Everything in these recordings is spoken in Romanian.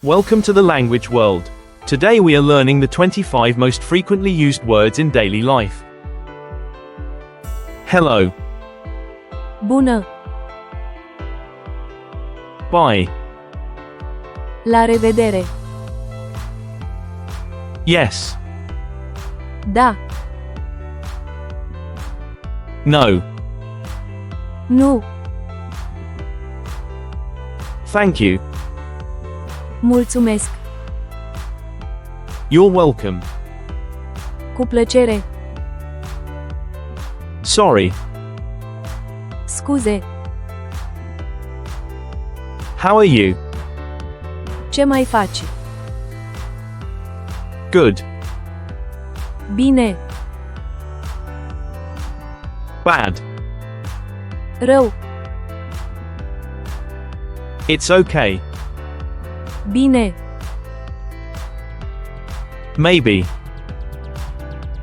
Welcome to the language world. Today we are learning the 25 most frequently used words in daily life. Hello. Bună! Bye. La revedere! Yes. Da! No. Nu! Thank you. Mulțumesc! You're welcome. Cu plăcere! Sorry. Scuze! How are you? Ce mai faci? Good. Bine! Bad. Rău! It's okay. Bine! Maybe.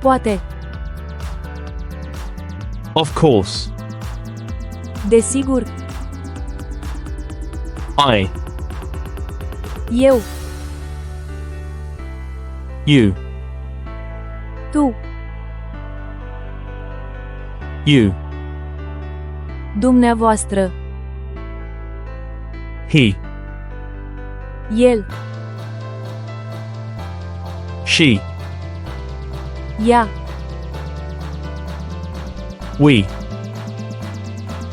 Poate! Of course. Desigur! I. Eu! You. Tu! You. Dumneavoastră! He. El! She. Ea! We.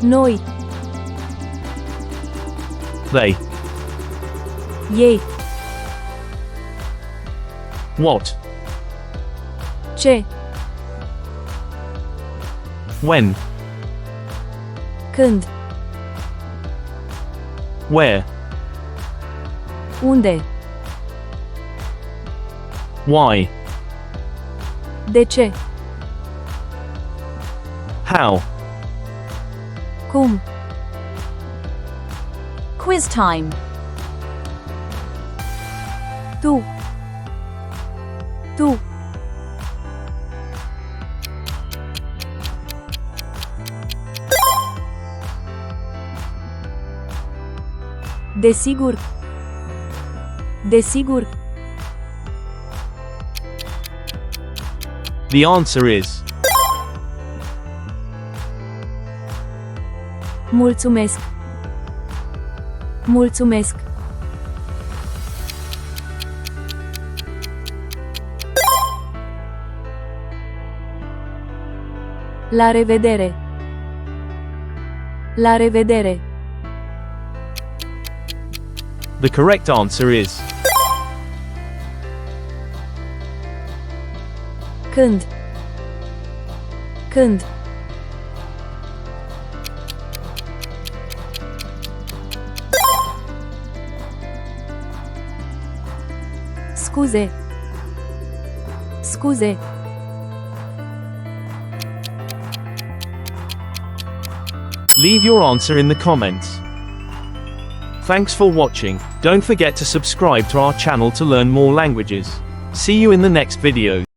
Noi! They. Ei! What? Ce? When? Când? Where? Unde? Why? De ce? How? Cum? Quiz time. Tu! Tu! Desigur! Desigur! The answer is Mulțumesc! Mulțumesc! La revedere! La revedere! The correct answer is Când? Când? Scuze! Scuze! Leave your answer in the comments. Thanks for watching. Don't forget to subscribe to our channel to learn more languages. See you in the next video.